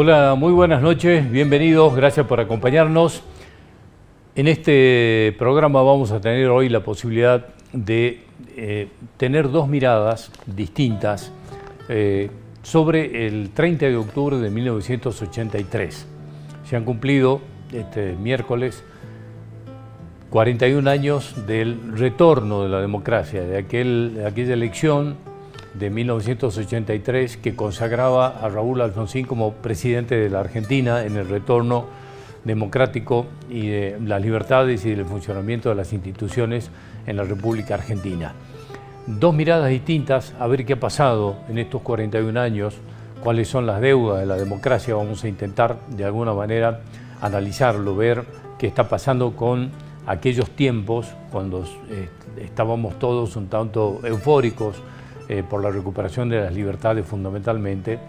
Hola, muy buenas noches, bienvenidos, gracias por acompañarnos. En este programa vamos a tener hoy la posibilidad de tener dos miradas distintas sobre el 30 de octubre de 1983. Se han cumplido este miércoles 41 años del retorno de la democracia, de aquella elección de 1983 que consagraba a Raúl Alfonsín como presidente de la Argentina en el retorno democrático y de las libertades y del funcionamiento de las instituciones en la República Argentina. Dos miradas distintas a ver qué ha pasado en estos 41 años, cuáles son las deudas de la democracia. Vamos a intentar de alguna manera analizarlo, ver qué está pasando con aquellos tiempos cuando estábamos todos un tanto eufóricos por la recuperación de las libertades fundamentalmente,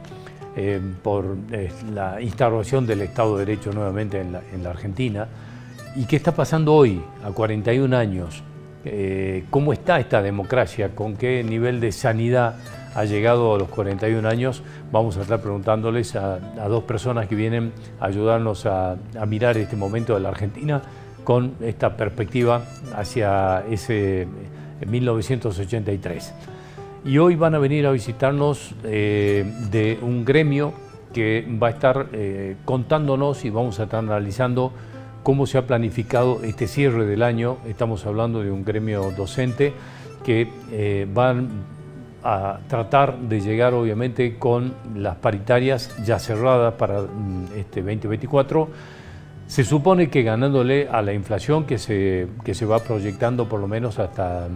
por la instauración del Estado de Derecho nuevamente en la Argentina. ¿Y qué está pasando hoy, a 41 años? ¿Cómo está esta democracia? ¿Con qué nivel de sanidad ha llegado a los 41 años? Vamos a estar preguntándoles a dos personas que vienen a ayudarnos a mirar este momento de la Argentina con esta perspectiva hacia ese 1983. Y hoy van a venir a visitarnos de un gremio que va a estar contándonos y vamos a estar analizando cómo se ha planificado este cierre del año. Estamos hablando de un gremio docente que van a tratar de llegar obviamente con las paritarias ya cerradas para este 2024. Se supone que ganándole a la inflación que se va proyectando por lo menos hasta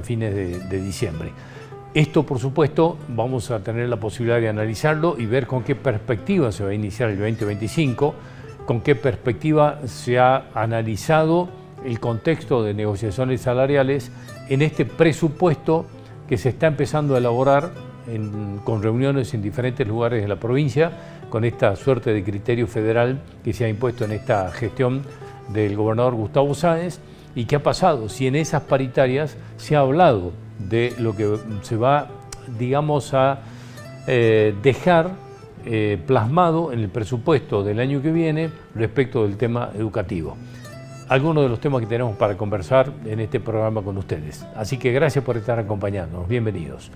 fines de diciembre. Esto, por supuesto, vamos a tener la posibilidad de analizarlo y ver con qué perspectiva se va a iniciar el 2025, con qué perspectiva se ha analizado el contexto de negociaciones salariales en este presupuesto que se está empezando a elaborar con reuniones en diferentes lugares de la provincia, con esta suerte de criterio federal que se ha impuesto en esta gestión del gobernador Gustavo Sáenz. ¿Y qué ha pasado? Si en esas paritarias se ha hablado de lo que se va, digamos, a dejar plasmado en el presupuesto del año que viene respecto del tema educativo. Algunos de los temas que tenemos para conversar en este programa con ustedes. Así que gracias por estar acompañándonos. Bienvenidos.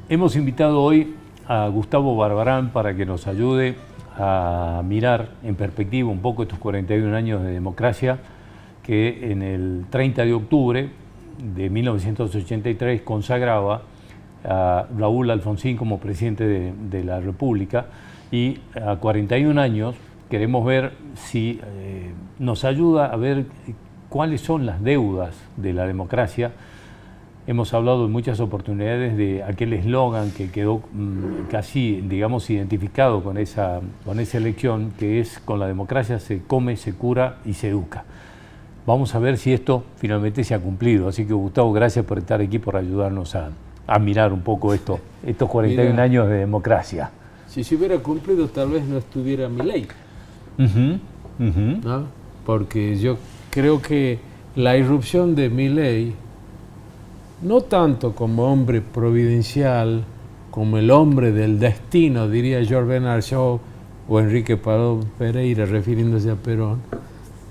Hemos invitado hoy a Gustavo Barbarán para que nos ayude a mirar en perspectiva un poco estos 41 años de democracia que en el 30 de octubre de 1983 consagraba a Raúl Alfonsín como presidente de la República, y a 41 años queremos ver si nos ayuda a ver cuáles son las deudas de la democracia. Hemos hablado en muchas oportunidades de aquel eslogan que quedó casi, digamos, identificado con esa elección, que es: con la democracia se come, se cura y se educa. Vamos a ver si esto finalmente se ha cumplido. Así que, Gustavo, gracias por estar aquí, por ayudarnos a mirar un poco estos 41 años de democracia. Si se hubiera cumplido, tal vez no estuviera Milei. ¿No? Porque yo creo que la irrupción de Milei, no tanto como hombre providencial, como el hombre del destino, diría George Bernard Shaw o Enrique Paró Pereira refiriéndose a Perón,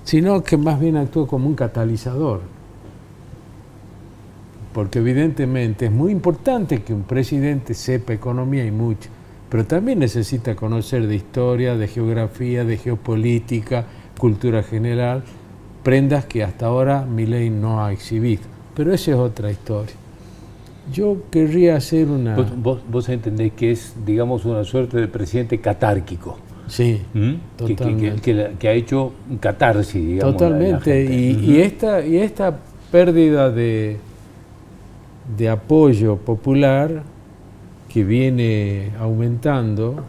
sino que más bien actuó como un catalizador. Porque evidentemente es muy importante que un presidente sepa economía y mucho, pero también necesita conocer de historia, de geografía, de geopolítica, cultura general, prendas que hasta ahora Milei no ha exhibido. Pero esa es otra historia. Yo querría hacer una... Vos entendés que es, digamos, una suerte de presidente catárquico. Sí, totalmente. Que ha hecho un catarsis, digamos. Totalmente. Y esta pérdida de apoyo popular que viene aumentando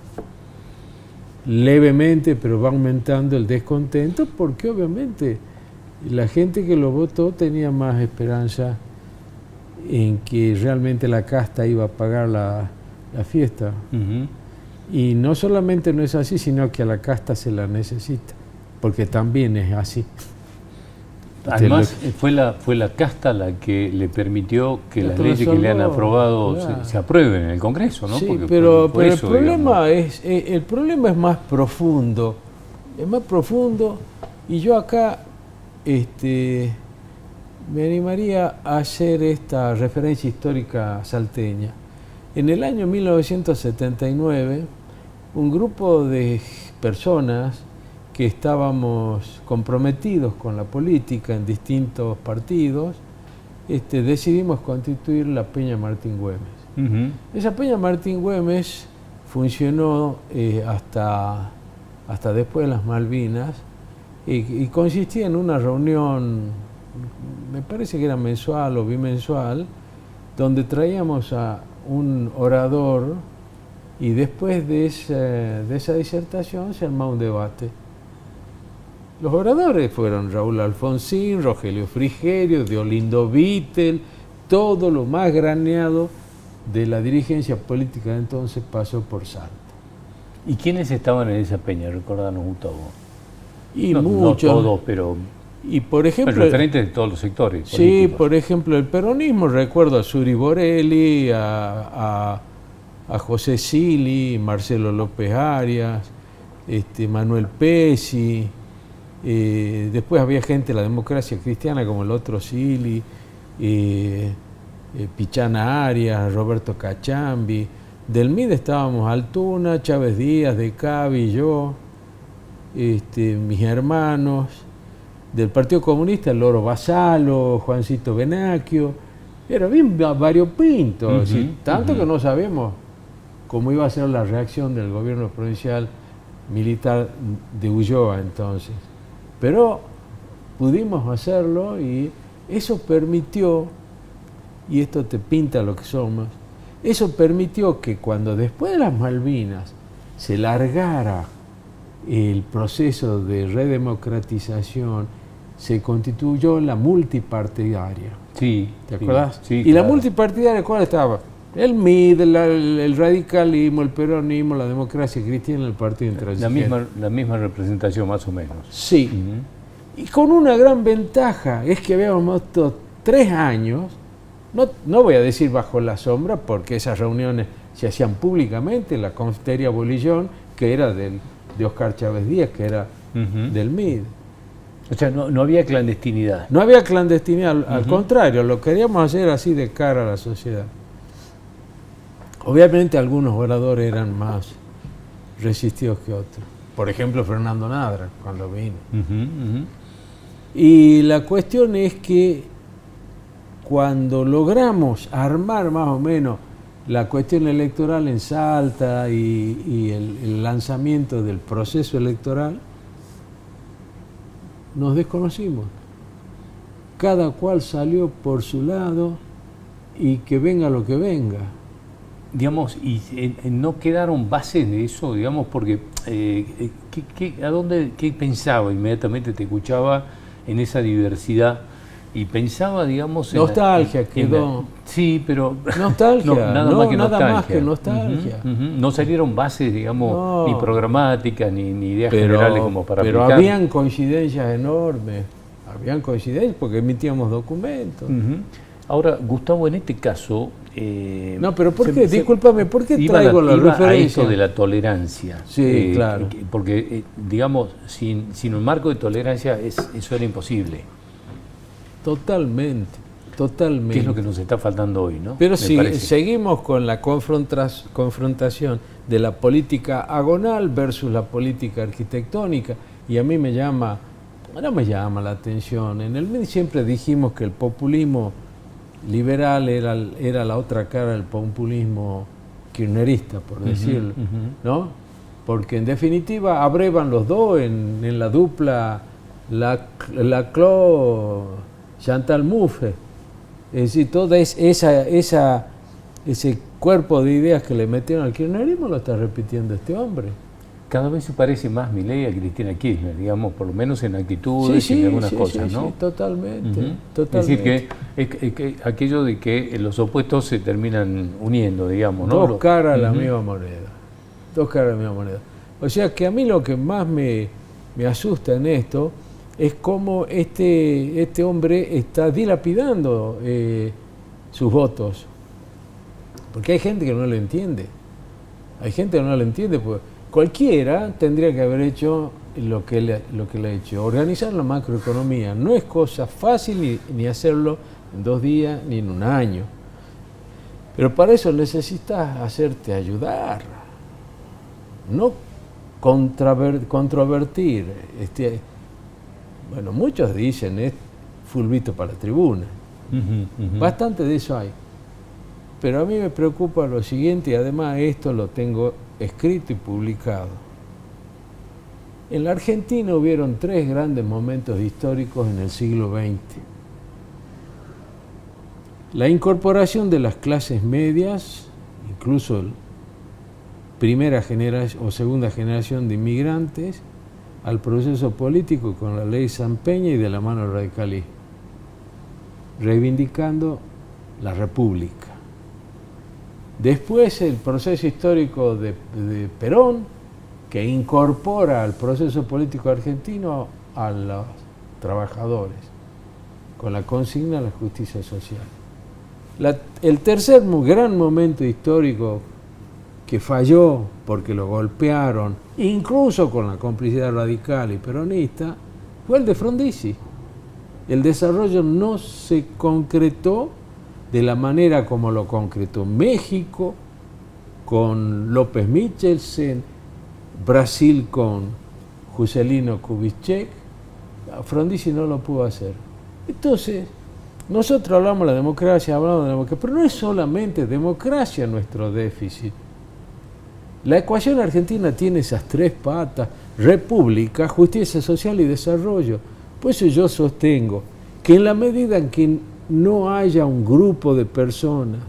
levemente, pero va aumentando el descontento, porque obviamente la gente que lo votó tenía más esperanza en que realmente la casta iba a pagar la fiesta. Y no solamente no es así, sino que a la casta se la necesita, porque también es así. Además, fue la casta la que le permitió que las leyes que le han aprobado se aprueben en el Congreso, ¿no? Sí, porque pero por eso, el problema es más profundo. Es más profundo, y yo acá me animaría a hacer esta referencia histórica salteña. En el año 1979, un grupo de personas que estábamos comprometidos con la política en distintos partidos, decidimos constituir la Peña Martín Güemes. Esa Peña Martín Güemes funcionó hasta después de las Malvinas, y consistía en una reunión, me parece que era mensual o bimensual, donde traíamos a un orador, y después de esa disertación se armaba un debate. Los oradores fueron Raúl Alfonsín, Rogelio Frigerio, Deolindo Vittel, todo lo más graneado de la dirigencia política de entonces pasó por Salta. ¿Y quiénes estaban en esa peña? Recordanos, Gustavo. Y muchos. No todos, pero... Y por ejemplo, referentes de todos los sectores sí, políticos. Por ejemplo, el peronismo, recuerdo a Suri Borelli, a José Sili, Marcelo López Arias, Manuel Pesci, después había gente de la democracia cristiana como el otro Sili, Pichana Arias, Roberto Cachambi. Del MID estábamos Altuna, Chávez Díaz, De Cavi, yo, mis hermanos. Del Partido Comunista, el Loro Basalo, Juancito Benacchio. Era bien variopinto, tanto que no sabemos cómo iba a ser la reacción del gobierno provincial militar de Ulloa entonces. Pero pudimos hacerlo, y eso permitió, y esto te pinta lo que somos, eso permitió que cuando después de las Malvinas se largara el proceso de redemocratización, se constituyó la multipartidaria. Sí. ¿Te acuerdas? Sí, y claro. La multipartidaria, ¿cuál estaba? El MID, el radicalismo, el peronismo, la democracia cristiana, el partido intransigente. La misma representación, más o menos. Sí. Y con una gran ventaja, es que habíamos estado 3 años, no voy a decir bajo la sombra, porque esas reuniones se hacían públicamente, la Confiteria Bolillón, que era de Oscar Chávez Díaz, que era del MID. O sea, no había clandestinidad. No había clandestinidad, al contrario, lo queríamos hacer así de cara a la sociedad. Obviamente algunos oradores eran más resistidos que otros. Por ejemplo, Fernando Nadra, cuando vino. Y la cuestión es que cuando logramos armar más o menos la cuestión electoral en Salta y el lanzamiento del proceso electoral, nos desconocimos. Cada cual salió por su lado, y que venga lo que venga. Digamos, y no quedaron bases de eso, digamos, porque ¿qué pensaba? Inmediatamente te escuchaba en esa diversidad y pensaba, digamos... Nostalgia quedó. Sí, pero... Nostalgia, nada más que nostalgia. No salieron bases, digamos, ni programáticas, ni ideas generales como para pero aplicar. Habían coincidencias enormes, porque emitíamos documentos. Ahora, Gustavo, en este caso... no, pero ¿por qué? Discúlpame, ¿por qué traigo la referencia? A eso de la tolerancia. Sí, claro. Porque, digamos, sin un marco de tolerancia eso era imposible. Totalmente. ¿Qué es lo que nos está faltando hoy, no? Pero sí, seguimos con la confrontación de la política agonal versus la política arquitectónica, y a mí no me llama la atención. En el MID siempre dijimos que el populismo liberal era la otra cara del populismo kirchnerista, por decirlo, ¿no? Porque en definitiva abrevan los dos en la dupla Laclau Chantal Mouffe. Es decir, toda ese cuerpo de ideas que le metieron al kirchnerismo lo está repitiendo este hombre. cada vez se parece más Milei a Cristina Kirchner, digamos, por lo menos en actitudes y en algunas cosas, ¿no? Sí, totalmente, totalmente. Es decir, que aquello de que los opuestos se terminan uniendo, digamos, ¿no? Dos caras a la misma moneda. Dos caras a la misma moneda. O sea que a mí lo que más me asusta en esto es cómo este hombre está dilapidando sus votos. Porque hay gente que no lo entiende. Hay gente que no lo entiende, pues cualquiera tendría que haber hecho lo que le ha hecho. Organizar la macroeconomía no es cosa fácil ni hacerlo en 2 días ni en un año. Pero para eso necesitas hacerte ayudar, no controvertir. Bueno, muchos dicen es fulbito para la tribuna. Bastante de eso hay. Pero a mí me preocupa lo siguiente, y además esto lo tengo escrito y publicado. En la Argentina hubieron 3 grandes momentos históricos en el siglo XX. La incorporación de las clases medias, incluso primera generación o segunda generación de inmigrantes, al proceso político con la ley San Peña y de la mano del radicalismo, reivindicando la República. Después el proceso histórico de Perón, que incorpora al proceso político argentino a los trabajadores, con la consigna de la justicia social. El tercer gran momento histórico que falló porque lo golpearon, incluso con la complicidad radical y peronista, fue el de Frondizi. El desarrollo no se concretó de la manera como lo concretó México con López Michelsen, Brasil con Juscelino Kubitschek. Frondizi no lo pudo hacer. Entonces, nosotros hablamos de la democracia, pero no es solamente democracia nuestro déficit. La ecuación argentina tiene esas 3 patas: república, justicia social y desarrollo. Por eso yo sostengo que en la medida en que no haya un grupo de personas,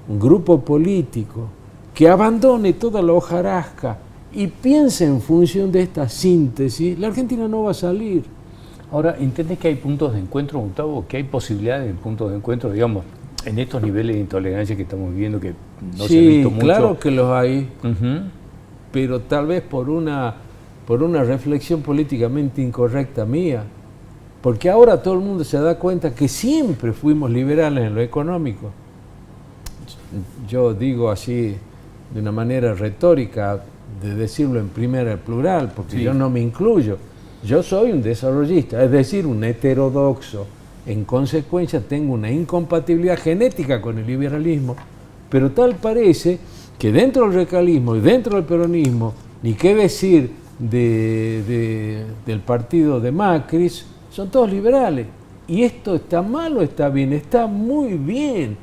un grupo político, que abandone toda la hojarasca y piense en función de esta síntesis, la Argentina no va a salir. Ahora, ¿entendés que hay puntos de encuentro, Gustavo? Que hay posibilidades de puntos de encuentro, digamos, en estos niveles de intolerancia que estamos viviendo, que no se ha visto mucho? Sí, claro que los hay, pero tal vez por una reflexión políticamente incorrecta mía. Porque ahora todo el mundo se da cuenta que siempre fuimos liberales en lo económico. Yo digo así de una manera retórica, de decirlo en primera plural, porque yo no me incluyo. Yo soy un desarrollista, es decir, un heterodoxo. En consecuencia tengo una incompatibilidad genética con el liberalismo, pero tal parece que dentro del radicalismo y dentro del peronismo, ni qué decir del partido de Macri, son todos liberales. ¿Y esto está mal o está bien? Está muy bien,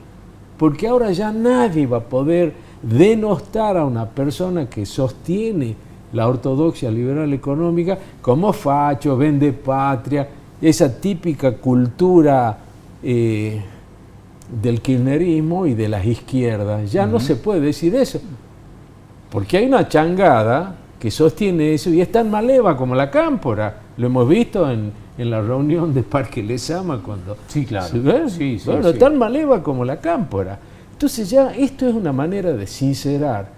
porque ahora ya nadie va a poder denostar a una persona que sostiene la ortodoxia liberal económica como facho, vende patria, esa típica cultura del kirchnerismo y de las izquierdas. Ya no se puede decir eso, porque hay una changada que sostiene eso y es tan maleva como la cámpora. Lo hemos visto en la reunión de Parque Lezama cuando... Sí, claro. Tan maleva como la cámpora. Entonces ya esto es una manera de sincerar.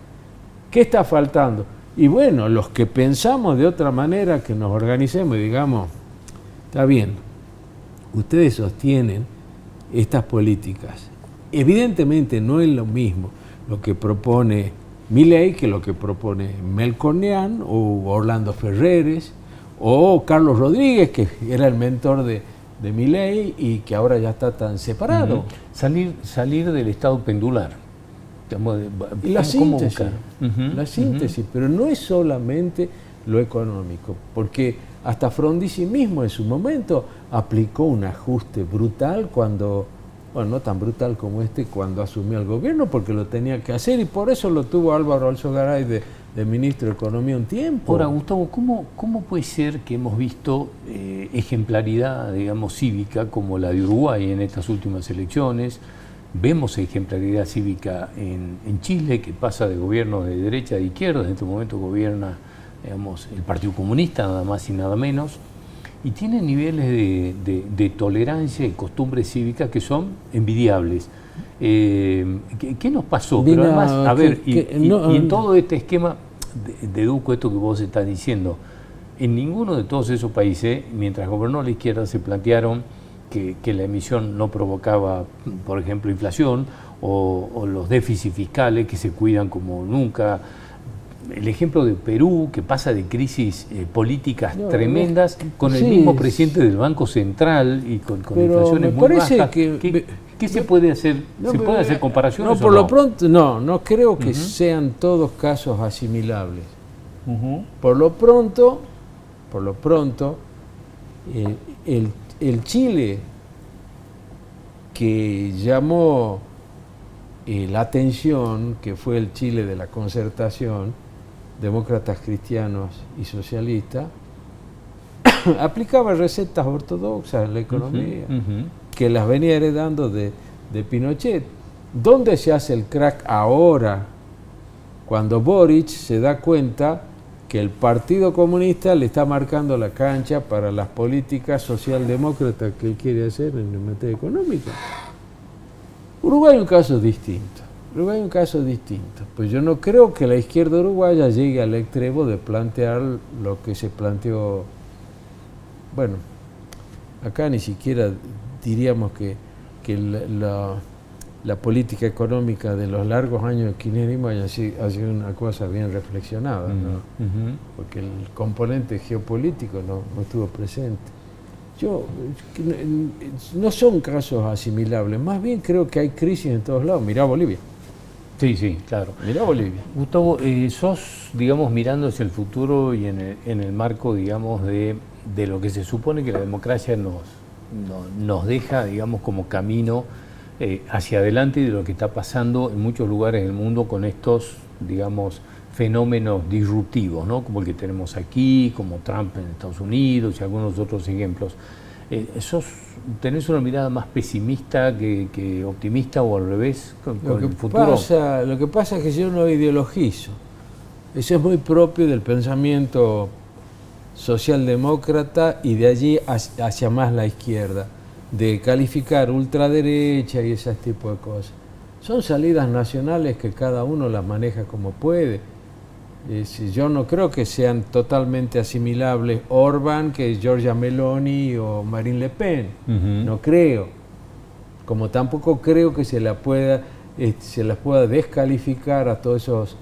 ¿Qué está faltando? Y bueno, los que pensamos de otra manera, que nos organicemos y digamos, está bien, ustedes sostienen estas políticas. Evidentemente no es lo mismo lo que propone Milei que lo que propone Melconian o Orlando Ferreres o Carlos Rodríguez, que era el mentor de Milei y que ahora ya está tan separado. Salir del estado pendular. Y la síntesis, pero no es solamente lo económico, porque hasta Frondizi mismo en su momento aplicó un ajuste brutal cuando, bueno, no tan brutal como cuando asumió el gobierno, porque lo tenía que hacer y por eso lo tuvo Álvaro Alzogaray de ministro de Economía un tiempo. Ahora, Gustavo, ¿cómo puede ser que hemos visto ejemplaridad, digamos, cívica como la de Uruguay en estas últimas elecciones, Vemos ejemplaridad cívica en Chile, que pasa de gobiernos de derecha a de izquierda. En este momento gobierna, digamos, el Partido Comunista, nada más y nada menos, y tiene niveles de tolerancia y costumbres cívicas que son envidiables. ¿Qué nos pasó? Mira, pero además, a ver, y en todo este esquema, deduzco esto que vos estás diciendo, en ninguno de todos esos países, mientras gobernó la izquierda, se plantearon que la emisión no provocaba, por ejemplo, inflación, o los déficits fiscales que se cuidan como nunca. El ejemplo de Perú, que pasa de crisis políticas tremendas con el mismo presidente del Banco Central y con inflaciones muy bajas. ¿Qué se puede hacer? ¿Se puede hacer comparaciones? No, por lo pronto, no creo que sean todos casos asimilables. Por lo pronto, el Chile que llamó la atención, que fue el Chile de la Concertación, demócratas cristianos y socialistas, aplicaba recetas ortodoxas en la economía, que las venía heredando de Pinochet. ¿Dónde se hace el crack ahora? Cuando Boric se da cuenta que el Partido Comunista le está marcando la cancha para las políticas socialdemócratas que él quiere hacer en materia económica. Uruguay es un caso distinto. Pues yo no creo que la izquierda uruguaya llegue al extremo de plantear lo que se planteó. Bueno, acá ni siquiera diríamos que la política económica de los largos años de kirchnerismo ha sido una cosa bien reflexionada, ¿no? Porque el componente geopolítico no estuvo presente. No son casos asimilables, más bien creo que hay crisis en todos lados. Mirá Bolivia. Sí, claro. Mirá Bolivia. Gustavo, sos, digamos, mirando hacia el futuro y en el marco, digamos, de lo que se supone que la democracia nos deja, digamos, como camino hacia adelante, de lo que está pasando en muchos lugares del mundo con estos, digamos, fenómenos disruptivos, ¿no? Como el que tenemos aquí, como Trump en Estados Unidos y algunos otros ejemplos. ¿Tenés una mirada más pesimista que optimista, o al revés con el futuro? Lo que pasa es que yo no ideologizo. Eso es muy propio del pensamiento socialdemócrata y de allí hacia más la izquierda, de calificar ultraderecha y ese tipo de cosas. Son salidas nacionales que cada uno las maneja como puede. Yo no creo que sean totalmente asimilables Orbán que Giorgia Meloni o Marine Le Pen. No creo. Como tampoco creo que se las pueda descalificar a todos esos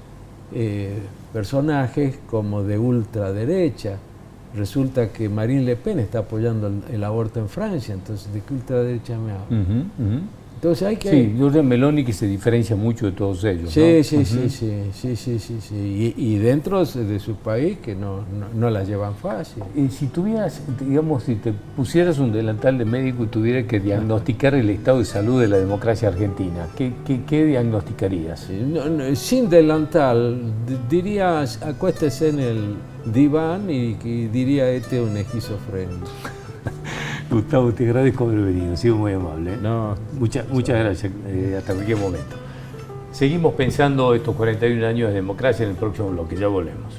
personajes como de ultraderecha. Resulta que Marine Le Pen está apoyando el aborto en Francia, entonces ¿de qué ultraderecha me hablo? Entonces hay que... Sí, Giorgia Meloni, que se diferencia mucho de todos ellos, sí, ¿no? Sí. Y dentro de su país que no la llevan fácil. Si tuvieras, digamos, si te pusieras un delantal de médico y tuvieras que diagnosticar el estado de salud de la democracia argentina, ¿qué diagnosticarías? Sin delantal, dirías, acuéstese en el diván y diría, este es un esquizofrénico. Gustavo, te agradezco haber venido, ha sido muy amable. No, muchas gracias, hasta cualquier momento. Seguimos pensando estos 41 años de democracia en el próximo bloque, ya volvemos.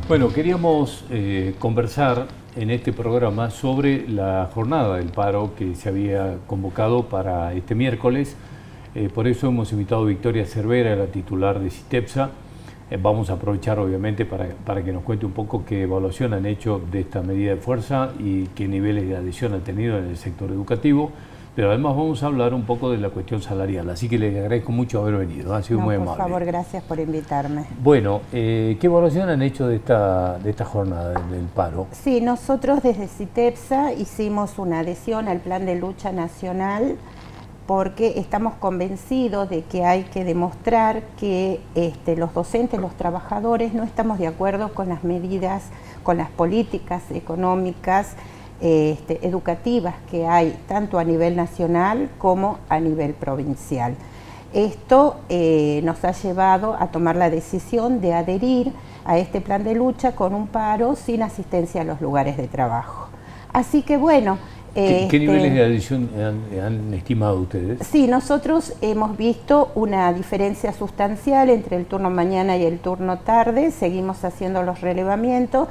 Bueno, queríamos conversar en este programa sobre la jornada del paro que se había convocado para este miércoles. Por eso hemos invitado a Victoria Cervera, la titular de CITEPSA. Vamos a aprovechar, obviamente, para que nos cuente un poco qué evaluación han hecho de esta medida de fuerza y qué niveles de adhesión ha tenido en el sector educativo. Pero además vamos a hablar un poco de la cuestión salarial, así que le agradezco mucho haber venido, ha sido muy amable. Por favor, gracias por invitarme. Bueno, ¿qué evaluación han hecho de esta jornada del paro? Sí, nosotros desde CITEPSA hicimos una adhesión al Plan de Lucha Nacional porque estamos convencidos de que hay que demostrar que los docentes, los trabajadores, no estamos de acuerdo con las medidas, con las políticas económicas, educativas que hay tanto a nivel nacional como a nivel provincial. Esto nos ha llevado a tomar la decisión de adherir a este plan de lucha con un paro sin asistencia a los lugares de trabajo. Así que bueno... ¿Qué niveles de adhesión han estimado ustedes? Sí, nosotros hemos visto una diferencia sustancial entre el turno mañana y el turno tarde, seguimos haciendo los relevamientos,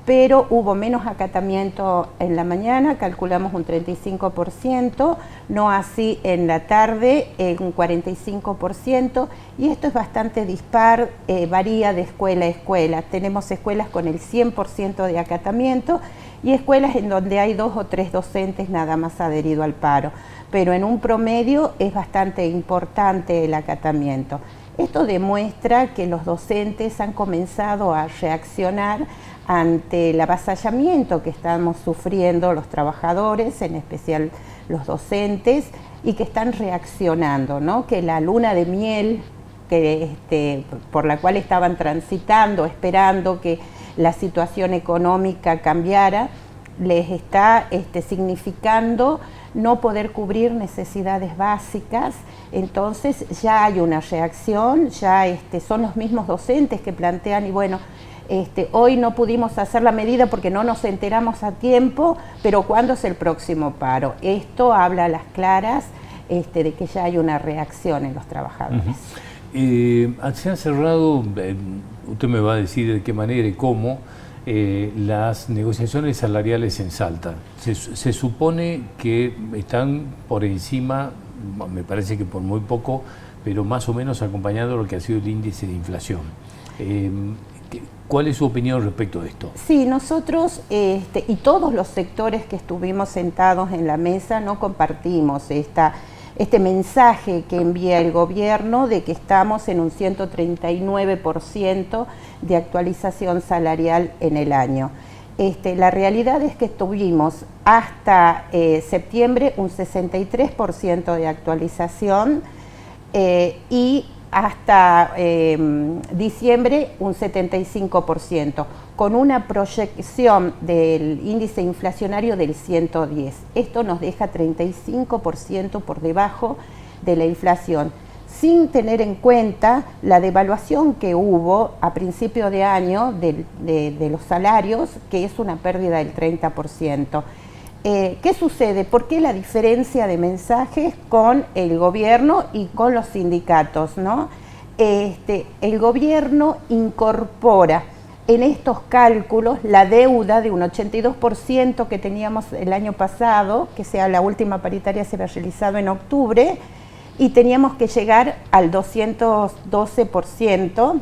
pero hubo menos acatamiento en la mañana, calculamos un 35%, no así en la tarde, un 45%, y esto es bastante dispar, varía de escuela a escuela. Tenemos escuelas con el 100% de acatamiento y escuelas en donde hay 2 o 3 docentes nada más adherido al paro, pero en un promedio es bastante importante el acatamiento. Esto demuestra que los docentes han comenzado a reaccionar ante el avasallamiento que estamos sufriendo los trabajadores, en especial los docentes, y que están reaccionando, ¿no? Que la luna de miel por la cual estaban transitando, esperando que la situación económica cambiara, les está significando no poder cubrir necesidades básicas. Entonces ya hay una reacción, ya son los mismos docentes que plantean, y bueno, hoy no pudimos hacer la medida porque no nos enteramos a tiempo, pero ¿cuándo es el próximo paro? Esto habla a las claras de que ya hay una reacción en los trabajadores. Se han cerrado, usted me va a decir de qué manera y cómo, las negociaciones salariales en Salta. Se supone que están por encima, me parece que por muy poco, pero más o menos acompañando lo que ha sido el índice de inflación. ¿Cuál es su opinión respecto de esto? Sí, nosotros y todos los sectores que estuvimos sentados en la mesa no compartimos este mensaje que envía el gobierno de que estamos en un 139% de actualización salarial en el año. La realidad es que tuvimos hasta septiembre un 63% de actualización y hasta diciembre un 75%, con una proyección del índice inflacionario del 110. Esto nos deja 35% por debajo de la inflación, sin tener en cuenta la devaluación que hubo a principio de año de los salarios, que es una pérdida del 30%. ¿Qué sucede? ¿Por qué la diferencia de mensajes con el gobierno y con los sindicatos, ¿no? El gobierno incorpora en estos cálculos la deuda de un 82% que teníamos el año pasado, que sea la última paritaria se había realizado en octubre, y teníamos que llegar al 212%.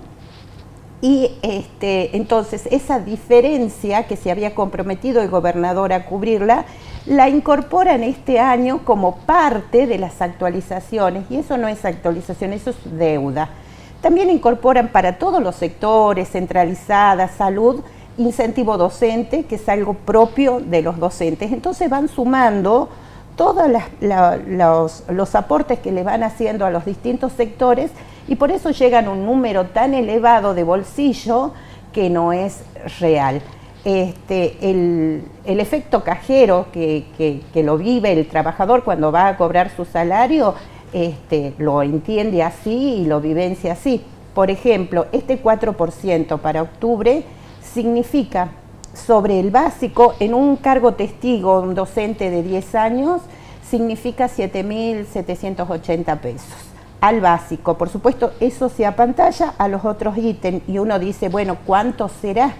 Y entonces esa diferencia que se había comprometido el gobernador a cubrirla, la incorpora en este año como parte de las actualizaciones, y eso no es actualización, eso es deuda. También incorporan para todos los sectores, centralizada, salud, incentivo docente, que es algo propio de los docentes. Entonces van sumando todos los aportes que le van haciendo a los distintos sectores, y por eso llegan a un número tan elevado de bolsillo que no es real. El efecto cajero que lo vive el trabajador cuando va a cobrar su salario, lo entiende así y lo vivencia así. Por ejemplo, 4% para octubre significa sobre el básico, en un cargo testigo, un docente de 10 años, significa 7.780 pesos. Al básico, por supuesto, eso se apantalla a los otros ítems y uno dice, bueno, ¿cuánto será?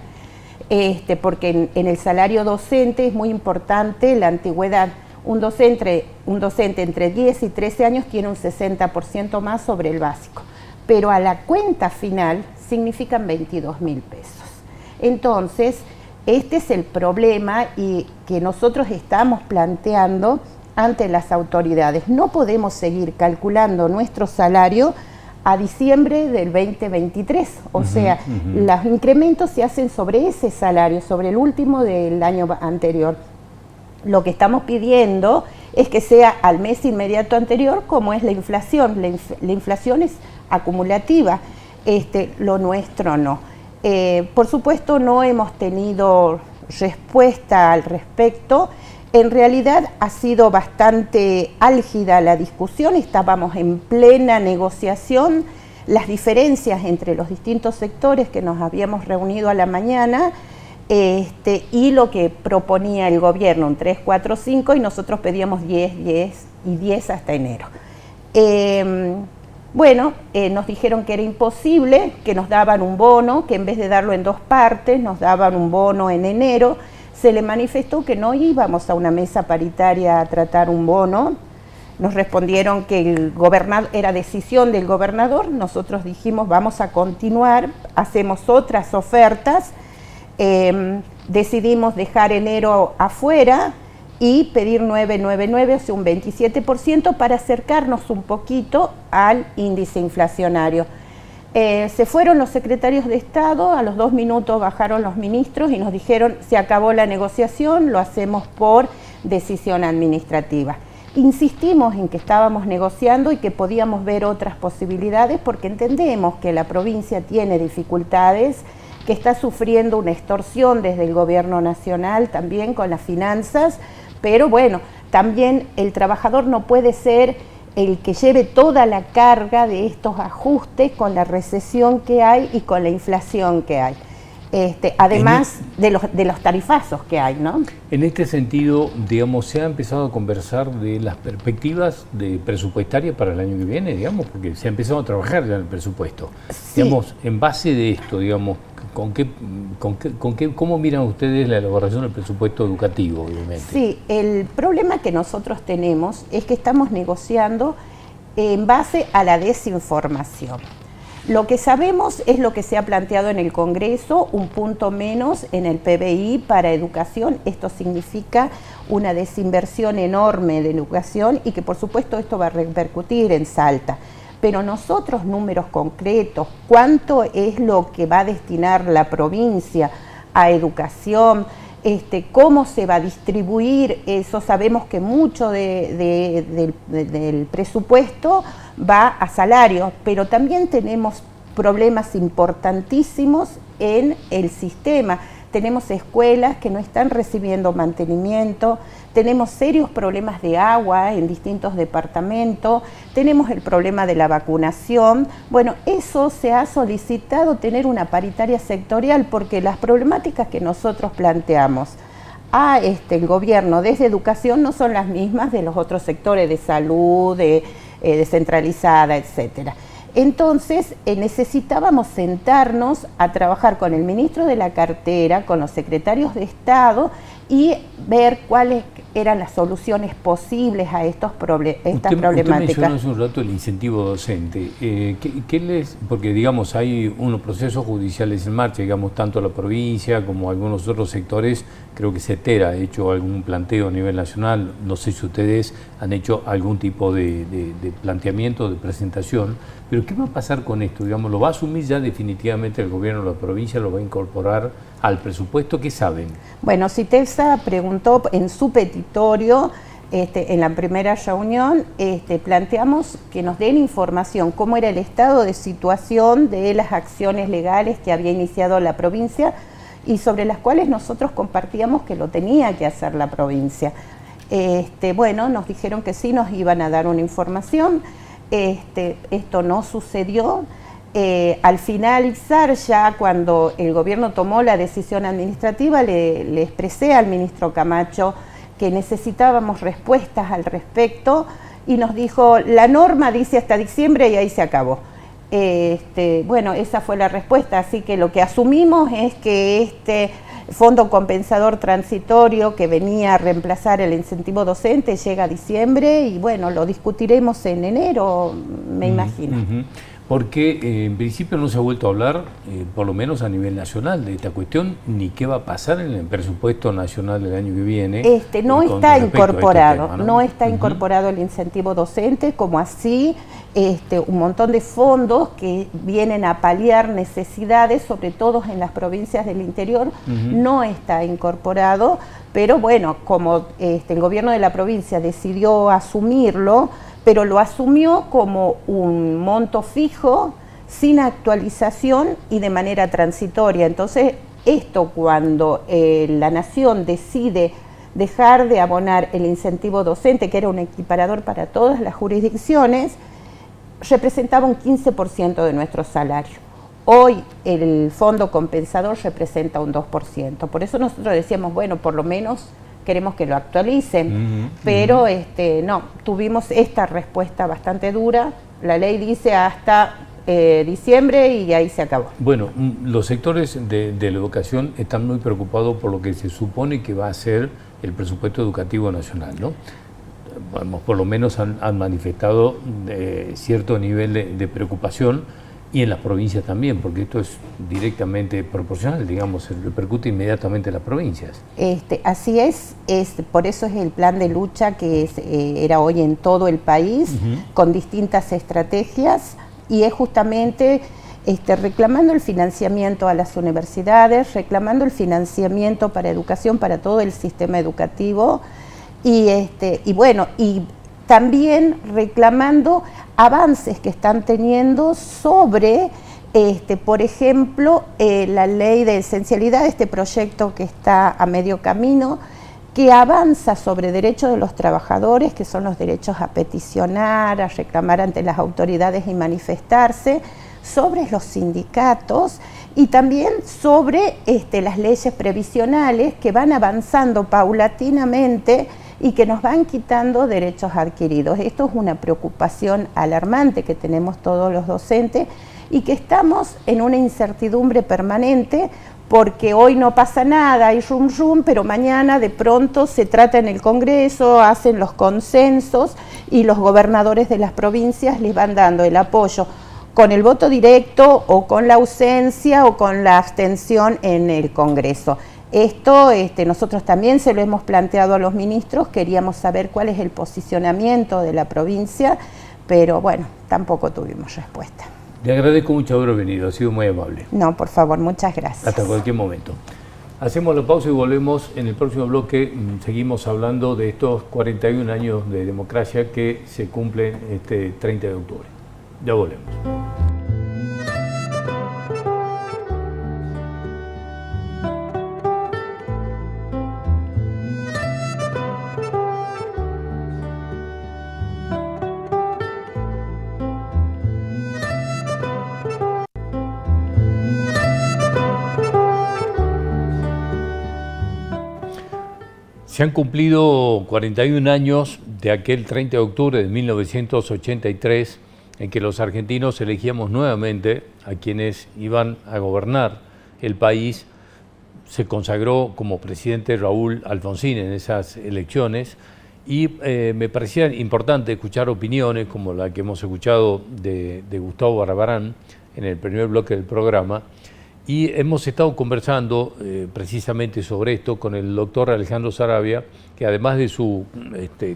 Porque en el salario docente es muy importante la antigüedad. Un docente entre 10 y 13 años tiene un 60% más sobre el básico, pero a la cuenta final significan 22.000 pesos. Entonces, este es el problema y que nosotros estamos planteando ante las autoridades. No podemos seguir calculando nuestro salario a diciembre del 2023, o sea, los incrementos se hacen sobre ese salario, sobre el último del año anterior. Lo que estamos pidiendo es que sea al mes inmediato anterior, como es la inflación. La inflación es acumulativa, lo nuestro no. Por supuesto no hemos tenido respuesta al respecto. En realidad ha sido bastante álgida la discusión, estábamos en plena negociación. Las diferencias entre los distintos sectores que nos habíamos reunido a la mañana y lo que proponía el gobierno, un 3, 4, 5, y nosotros pedíamos 10, 10 y 10 hasta enero. Nos dijeron que era imposible, que nos daban un bono, que en vez de darlo en 2 partes, nos daban un bono en enero. Se le manifestó que no íbamos a una mesa paritaria a tratar un bono. Nos respondieron que el gobernador, era decisión del gobernador. Nosotros dijimos vamos a continuar, hacemos otras ofertas. Decidimos dejar enero afuera y pedir 9,99, o sea un 27%, para acercarnos un poquito al índice inflacionario. Se fueron los secretarios de Estado, a los 2 minutos bajaron los ministros y nos dijeron se acabó la negociación, lo hacemos por decisión administrativa. Insistimos en que estábamos negociando y que podíamos ver otras posibilidades porque entendemos que la provincia tiene dificultades, que está sufriendo una extorsión desde el gobierno nacional también con las finanzas, pero bueno, también el trabajador no puede ser el que lleve toda la carga de estos ajustes con la recesión que hay y con la inflación que hay. Además de los tarifazos que hay, ¿no? En este sentido, digamos, se ha empezado a conversar de las perspectivas presupuestarias para el año que viene, digamos, porque se ha empezado a trabajar ya en el presupuesto. Sí. Digamos, en base de esto, digamos, ¿cómo miran ustedes la elaboración del presupuesto educativo, obviamente? Sí, el problema que nosotros tenemos es que estamos negociando en base a la desinformación. Lo que sabemos es lo que se ha planteado en el Congreso, un punto menos en el PBI para educación. Esto significa una desinversión enorme de educación y que por supuesto esto va a repercutir en Salta. Pero nosotros, números concretos, cuánto es lo que va a destinar la provincia a educación, cómo se va a distribuir eso, sabemos que mucho del presupuesto va a salarios, pero también tenemos problemas importantísimos en el sistema. Tenemos escuelas que no están recibiendo mantenimiento, tenemos serios problemas de agua en distintos departamentos, tenemos el problema de la vacunación. Bueno, eso se ha solicitado tener una paritaria sectorial porque las problemáticas que nosotros planteamos a el gobierno desde educación no son las mismas de los otros sectores de salud, descentralizada, etcétera. Entonces necesitábamos sentarnos a trabajar con el ministro de la cartera, con los secretarios de Estado y ver cuáles eran las soluciones posibles a estas problemáticas. Usted mencionó hace un rato el incentivo docente. Porque digamos hay unos procesos judiciales en marcha, digamos tanto la provincia como algunos otros sectores, creo que CETERA ha hecho algún planteo a nivel nacional, no sé si ustedes han hecho algún tipo de planteamiento, de presentación, pero ¿qué va a pasar con esto? Digamos, ¿lo va a asumir ya definitivamente el gobierno de la provincia, lo va a incorporar al presupuesto? ¿Qué saben? Bueno, CITESA preguntó en su petitorio, en la primera reunión, planteamos que nos den información, cómo era el estado de situación de las acciones legales que había iniciado la provincia y sobre las cuales nosotros compartíamos que lo tenía que hacer la provincia. Bueno, nos dijeron que sí, nos iban a dar una información. Esto no sucedió. Al finalizar, ya cuando el gobierno tomó la decisión administrativa, le expresé al ministro Camacho que necesitábamos respuestas al respecto y nos dijo, la norma dice hasta diciembre y ahí se acabó. Bueno, esa fue la respuesta, así que lo que asumimos es que este fondo compensador transitorio que venía a reemplazar el incentivo docente llega a diciembre y bueno, lo discutiremos en enero, me imagino. Porque en principio no se ha vuelto a hablar, por lo menos a nivel nacional, de esta cuestión, ni qué va a pasar en el presupuesto nacional del año que viene. No está incorporado, tema, ¿no? Está incorporado el incentivo docente, como así un montón de fondos que vienen a paliar necesidades, sobre todo en las provincias del interior, no está incorporado, Pero bueno, como el gobierno de la provincia decidió asumirlo, pero lo asumió como un monto fijo, sin actualización y de manera transitoria. Entonces, esto cuando la Nación decide dejar de abonar el incentivo docente, que era un equiparador para todas las jurisdicciones, representaba un 15% de nuestro salario. Hoy el fondo compensador representa un 2%. Por eso nosotros decíamos, bueno, por lo menos queremos que lo actualicen, pero no, tuvimos esta respuesta bastante dura. La ley dice hasta diciembre y ahí se acabó. Bueno, los sectores de la educación están muy preocupados por lo que se supone que va a ser el presupuesto educativo nacional, ¿no? Bueno, por lo menos han manifestado cierto nivel de preocupación, y en las provincias también, porque esto es directamente proporcional, digamos, se repercute inmediatamente en las provincias. Así es, por eso es el plan de lucha que era hoy en todo el país, con distintas estrategias, y es justamente reclamando el financiamiento a las universidades, reclamando el financiamiento para educación, para todo el sistema educativo, y bueno, y también reclamando avances que están teniendo sobre, por ejemplo, la ley de esencialidad, este proyecto que está a medio camino, que avanza sobre derechos de los trabajadores, que son los derechos a peticionar, a reclamar ante las autoridades y manifestarse, sobre los sindicatos y también sobre las leyes previsionales que van avanzando paulatinamente y que nos van quitando derechos adquiridos. Esto es una preocupación alarmante que tenemos todos los docentes y que estamos en una incertidumbre permanente porque hoy no pasa nada, hay rum rum, pero mañana de pronto se trata en el Congreso, hacen los consensos y los gobernadores de las provincias les van dando el apoyo con el voto directo o con la ausencia o con la abstención en el Congreso. Esto nosotros también se lo hemos planteado a los ministros, queríamos saber cuál es el posicionamiento de la provincia, pero bueno, tampoco tuvimos respuesta. Le agradezco mucho haber venido, ha sido muy amable. No, por favor, muchas gracias. Hasta cualquier momento. Hacemos la pausa y volvemos. En el próximo bloque seguimos hablando de estos 41 años de democracia que se cumplen este 30 de octubre. Ya volvemos. Se han cumplido 41 años de aquel 30 de octubre de 1983 en que los argentinos elegíamos nuevamente a quienes iban a gobernar el país. Se consagró como presidente Raúl Alfonsín en esas elecciones y me parecía importante escuchar opiniones como la que hemos escuchado de Gustavo Barbarán en el primer bloque del programa. Y hemos estado conversando precisamente sobre esto con el doctor Alejandro Saravia, que además de su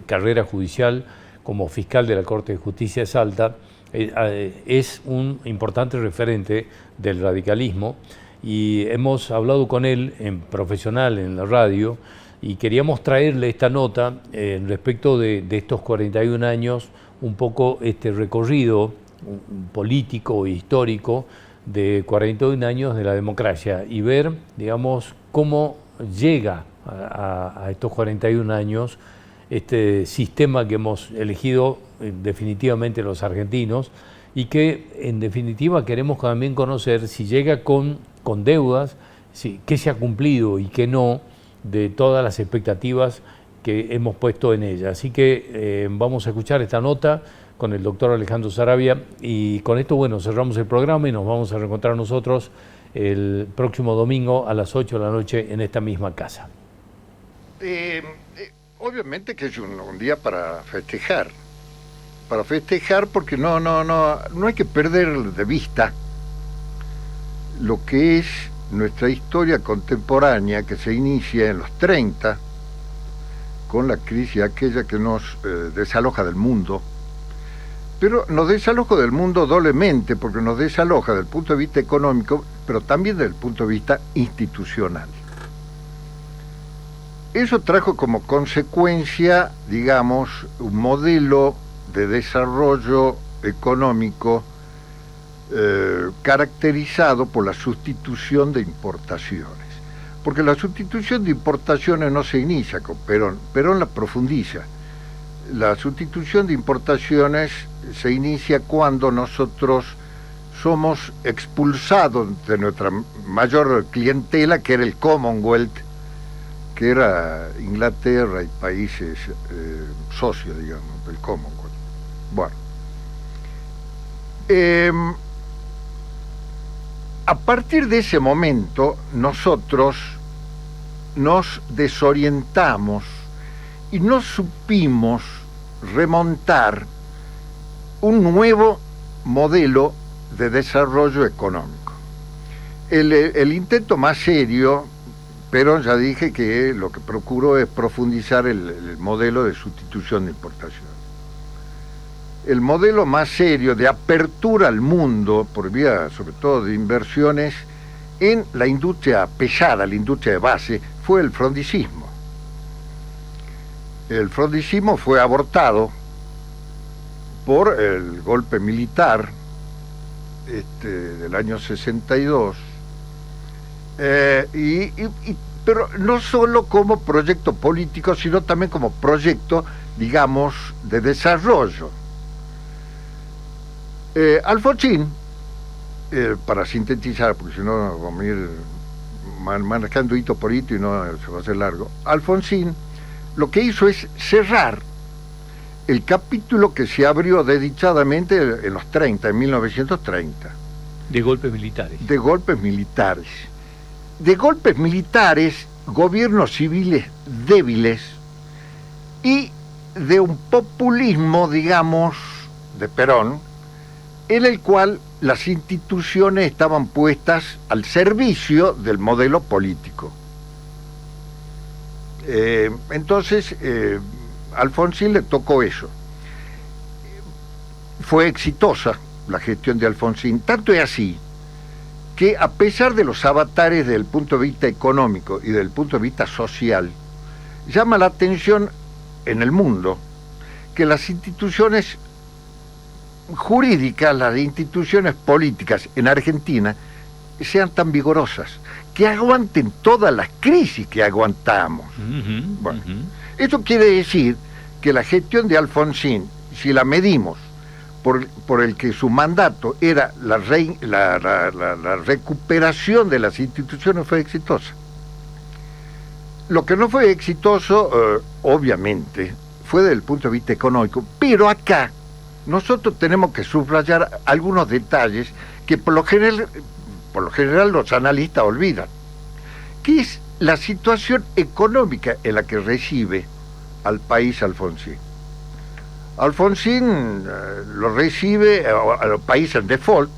carrera judicial como fiscal de la Corte de Justicia de Salta, es un importante referente del radicalismo. Y hemos hablado con él en profesional en la radio y queríamos traerle esta nota respecto de estos 41 años, un poco este recorrido político e histórico de 41 años de la democracia y ver, digamos, cómo llega a estos 41 años este sistema que hemos elegido definitivamente los argentinos y que en definitiva queremos también conocer si llega con deudas, qué se ha cumplido y qué no de todas las expectativas que hemos puesto en ella. Así que vamos a escuchar esta nota con el doctor Alejandro Saravia y con esto, bueno, cerramos el programa y nos vamos a reencontrar nosotros el próximo domingo a las 8 de la noche en esta misma casa. Obviamente que es un día para festejar porque no hay que perder de vista lo que es nuestra historia contemporánea que se inicia en los 30 con la crisis aquella que nos desaloja del mundo. Pero nos desaloja del mundo doblemente, porque nos desaloja desde el punto de vista económico, pero también desde el punto de vista institucional. eso trajo como consecuencia, digamos, un modelo de desarrollo económico caracterizado por la sustitución de importaciones. Porque la sustitución de importaciones no se inicia con Perón, Perón la profundiza. La sustitución de importaciones se inicia cuando nosotros somos expulsados de nuestra mayor clientela, que era el Commonwealth, que era Inglaterra y países socios, digamos, del Commonwealth. Bueno. A partir de ese momento, nosotros nos desorientamos y no supimos remontar un nuevo modelo de desarrollo económico. El intento más serio, pero ya dije que lo que procuró es profundizar el modelo de sustitución de importación. El modelo más serio de apertura al mundo, por vía sobre todo de inversiones en la industria pesada, la industria de base, fue el frondicismo. El frondicismo fue abortado por el golpe militar del año 62, pero no solo como proyecto político, sino también como proyecto, digamos, de desarrollo. Alfonsín, para sintetizar, porque si no vamos a ir manejando hito por hito y no se va a hacer largo, Alfonsín lo que hizo es cerrar el capítulo que se abrió desdichadamente en los 30, en 1930. De golpes militares. De golpes militares. De golpes militares, gobiernos civiles débiles y de un populismo, digamos, de Perón, en el cual las instituciones estaban puestas al servicio del modelo político. Entonces, Alfonsín le tocó eso. Fue exitosa la gestión de Alfonsín, tanto es así que a pesar de los avatares desde el punto de vista económico y desde el punto de vista social, llama la atención en el mundo que las instituciones jurídicas, las instituciones políticas en Argentina sean tan vigorosas, que aguanten todas las crisis que aguantamos. Bueno, esto quiere decir que la gestión de Alfonsín, si la medimos por el que su mandato era la recuperación de las instituciones, fue exitosa. Lo que no fue exitoso, obviamente, fue desde el punto de vista económico, pero acá nosotros tenemos que subrayar algunos detalles que por lo general los analistas olvidan, que es la situación económica en la que recibe al país Alfonsín. Alfonsín lo recibe al país en default,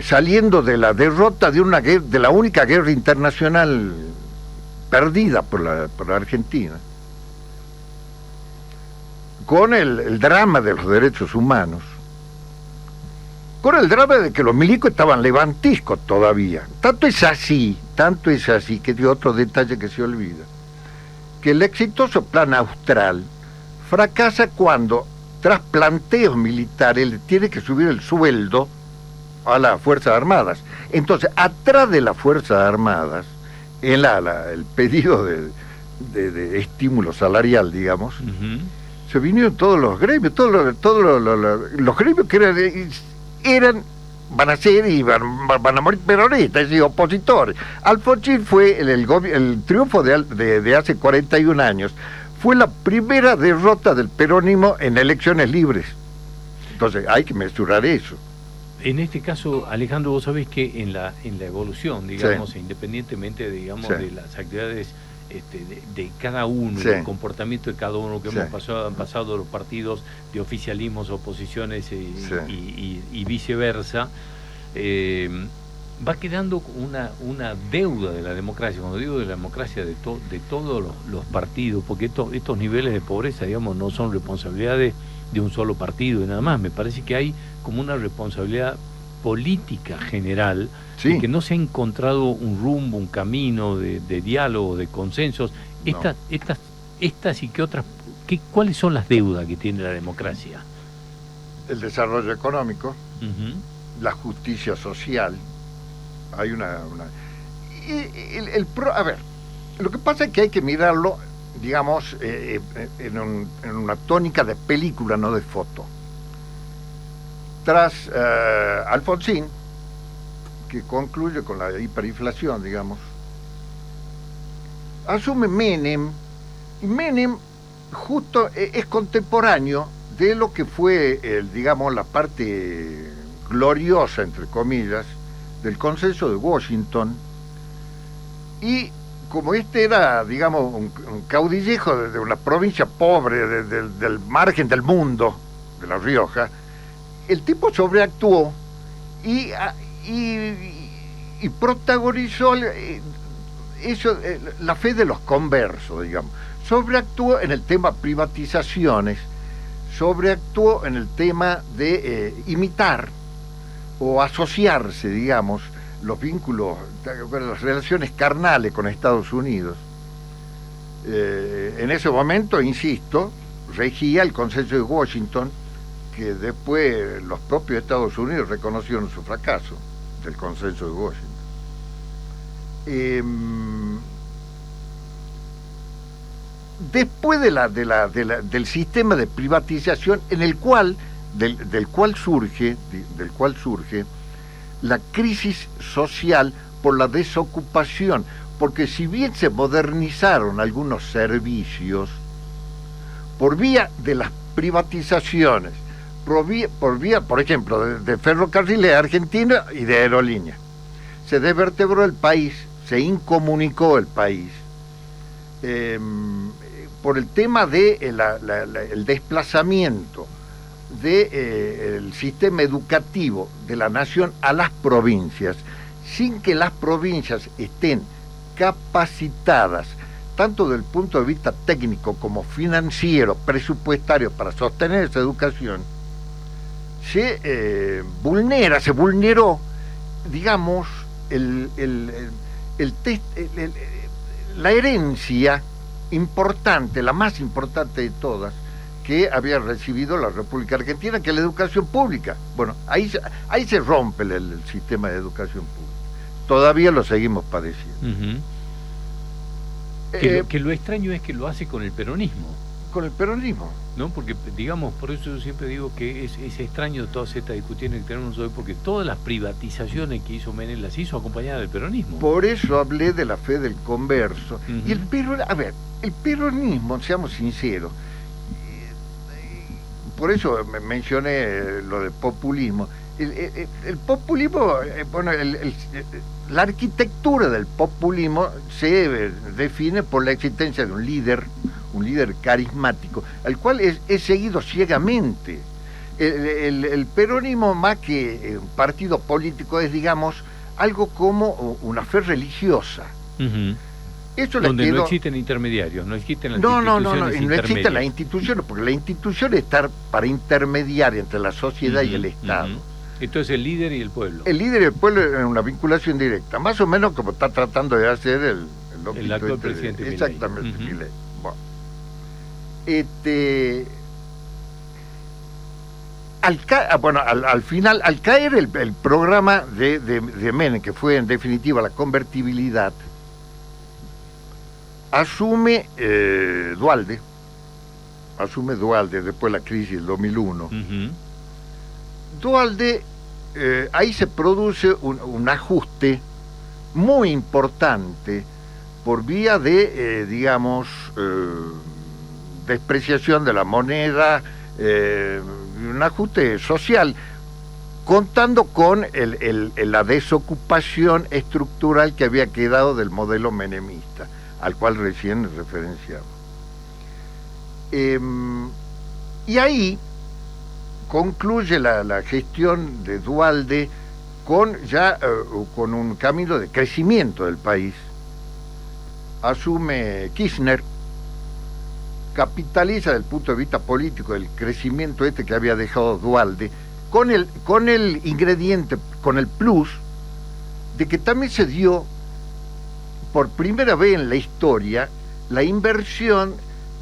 saliendo de la derrota de la única guerra internacional perdida por la Argentina, con el drama de los derechos humanos, con el drama de que los milicos estaban levantiscos todavía. Tanto es así, que es otro detalle que se olvida, que el exitoso Plan Austral fracasa cuando, tras planteos militares, le tiene que subir el sueldo a las Fuerzas Armadas. Entonces, atrás de las Fuerzas Armadas, en el pedido de estímulo salarial, digamos, se vinieron todos los gremios, los gremios que van a ser y van a morir peronistas, es decir, opositores. Alfonsín fue el triunfo de hace 41 años, fue la primera derrota del peronismo en elecciones libres. Entonces hay que mensurar eso. En este caso, Alejandro, vos sabés que en la evolución, digamos, sí, independientemente, digamos, sí, de las actividades de cada uno, sí, del comportamiento de cada uno que sí, han pasado los partidos de oficialismos, oposiciones sí, y viceversa, va quedando una deuda de la democracia. Cuando digo de la democracia, de todos los partidos, porque estos niveles de pobreza, digamos, no son responsabilidades de un solo partido y nada más. Me parece que hay como una responsabilidad política general, Sí. y que no se ha encontrado un rumbo, un camino de diálogo, de consensos. No. Estas y qué otras, ¿cuáles son las deudas que tiene la democracia? El desarrollo económico, Ujú. la justicia social. Hay a ver, lo que pasa es que hay que mirarlo, digamos, en una tónica de película, no de foto. Tras Alfonsín, que concluye con la hiperinflación, digamos, asume Menem, y Menem justo es contemporáneo de lo que fue, digamos, la parte gloriosa, entre comillas, del consenso de Washington. Y como este era, digamos, un caudillejo de una provincia pobre del margen del mundo, de La Rioja, el tipo sobreactuó y protagonizó la fe de los conversos, digamos. Sobreactuó en el tema privatizaciones, sobreactuó en el tema de imitar o asociarse, digamos, los vínculos, las relaciones carnales con Estados Unidos. En ese momento, insisto, regía el consenso de Washington, que después los propios Estados Unidos reconocieron su fracaso del consenso de Washington. Después del sistema de privatización en el cual del cual surge la crisis social por la desocupación, porque si bien se modernizaron algunos servicios por vía de las privatizaciones, por ejemplo, de ferrocarriles argentinos y de aerolíneas, se desvertebró el país, se incomunicó el país, por el tema de el desplazamiento del sistema educativo de la nación a las provincias, sin que las provincias estén capacitadas, tanto desde el punto de vista técnico como financiero, presupuestario, para sostener esa educación, se vulneró, digamos, la herencia importante, la más importante de todas, que había recibido la República Argentina, que es la educación pública. Bueno, ahí se rompe el sistema de educación pública. Todavía lo seguimos padeciendo. Uh-huh. Que lo extraño es que lo hace con el peronismo. Con el peronismo. ¿No? Porque, digamos, por eso yo siempre digo que es extraño todas estas discusiones que tenemos hoy, porque todas las privatizaciones que hizo Menem las hizo acompañadas del peronismo. Por eso hablé de la fe del converso. Uh-huh. Y el peronismo, seamos sinceros, por eso mencioné lo del populismo. El populismo, la arquitectura del populismo se define por la existencia de un líder carismático, al cual es seguido ciegamente. El peronismo, más que un partido político, es, digamos, algo como una fe religiosa. Uh-huh. Eso donde no existen intermediarios, no existen las instituciones no existen las instituciones, porque la institución está para intermediar entre la sociedad y el Estado. Uh-huh. Entonces el líder y el pueblo. El líder y el pueblo en una vinculación directa, más o menos como está tratando de hacer el actual presidente Milei. Exactamente, Uh-huh. Milei. Bueno. Al final, al caer el programa de Menem, que fue en definitiva la convertibilidad, asume Duhalde después de la crisis del 2001. Uh-huh. Duhalde, ahí se produce un ajuste muy importante por vía de, digamos, despreciación de la moneda, un ajuste social, contando con la desocupación estructural que había quedado del modelo menemista, al cual recién referenciaba. Y ahí concluye la gestión de Duhalde con un camino de crecimiento del país. Asume Kirchner, capitaliza desde el punto de vista político el crecimiento que había dejado Duhalde, con el ingrediente, con el plus, de que también se dio por primera vez en la historia la inversión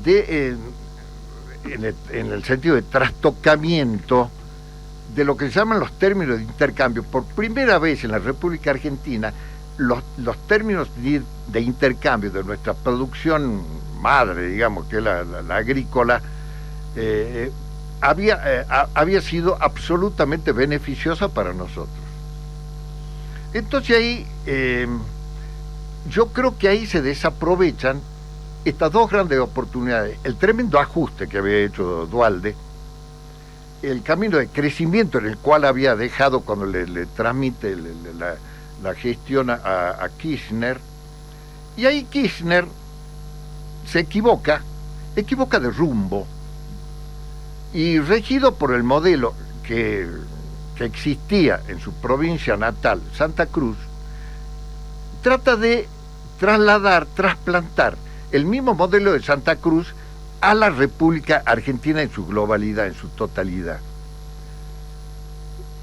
en el sentido de trastocamiento de lo que se llaman los términos de intercambio. Por primera vez en la República Argentina, los términos de intercambio de nuestra producción madre, digamos, que es la agrícola, había sido absolutamente beneficiosa para nosotros. Entonces ahí, yo creo que ahí se desaprovechan estas dos grandes oportunidades: el tremendo ajuste que había hecho Duhalde, el camino de crecimiento en el cual había dejado cuando le transmite la gestión a Kirchner, y ahí Kirchner se equivoca de rumbo, y regido por el modelo que existía en su provincia natal, Santa Cruz, trata de trasplantar el mismo modelo de Santa Cruz a la República Argentina en su globalidad, en su totalidad.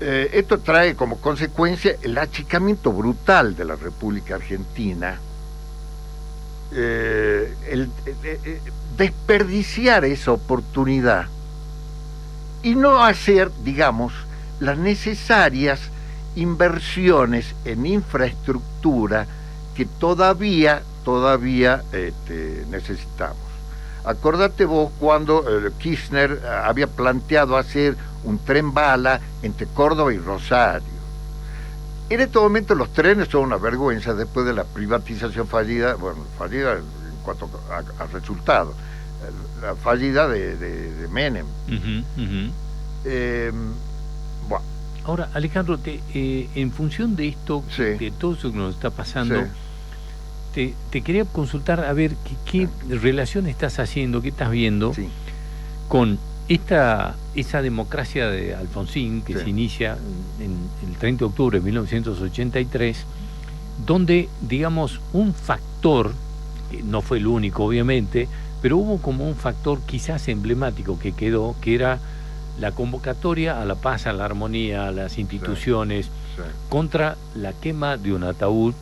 Esto trae como consecuencia el achicamiento brutal de la República Argentina, desperdiciar esa oportunidad y no hacer, digamos, las necesarias inversiones en infraestructura que todavía necesitamos. Acordate vos cuando Kirchner había planteado hacer un tren bala entre Córdoba y Rosario. En este momento los trenes son una vergüenza después de la privatización fallida, fallida en cuanto a resultado, la fallida de Menem. Bueno. Ahora, Alejandro, en función de esto, sí, de todo eso que nos está pasando, sí, te quería consultar a ver qué relación estás haciendo, qué estás viendo, sí, con esa democracia de Alfonsín que, sí, se inicia en el 30 de octubre de 1983, donde, digamos, un factor, no fue el único obviamente, pero hubo como un factor quizás emblemático que quedó, que era la convocatoria a la paz, a la armonía, a las instituciones, sí, sí, contra la quema de un ataúd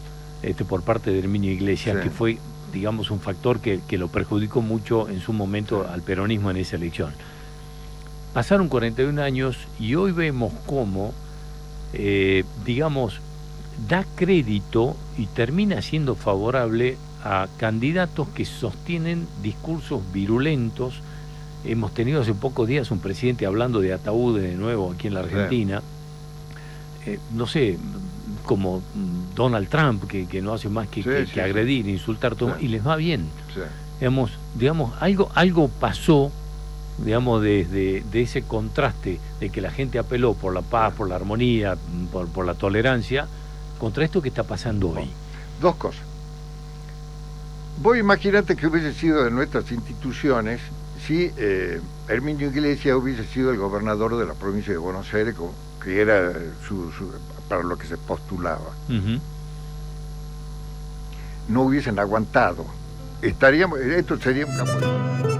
por parte de Herminio Iglesias, sí, que fue, digamos, un factor que lo perjudicó mucho en su momento, sí, al peronismo en esa elección. Pasaron 41 años y hoy vemos cómo, digamos, da crédito y termina siendo favorable a candidatos que sostienen discursos virulentos. Hemos tenido hace pocos días un presidente hablando de ataúdes de nuevo aquí en la Argentina. Sí. No sé, como Donald Trump, que no hace más que agredir, insultar todo, sí, y les va bien. Sí. Digamos, algo pasó, digamos, de ese contraste de que la gente apeló por la paz, por la armonía, por la tolerancia, contra esto que está pasando hoy. Dos cosas. Vos imaginate que hubiese sido de nuestras instituciones si Herminio Iglesias hubiese sido el gobernador de la provincia de Buenos Aires, que era para lo que se postulaba. No hubiesen aguantado. Esto sería un campo de...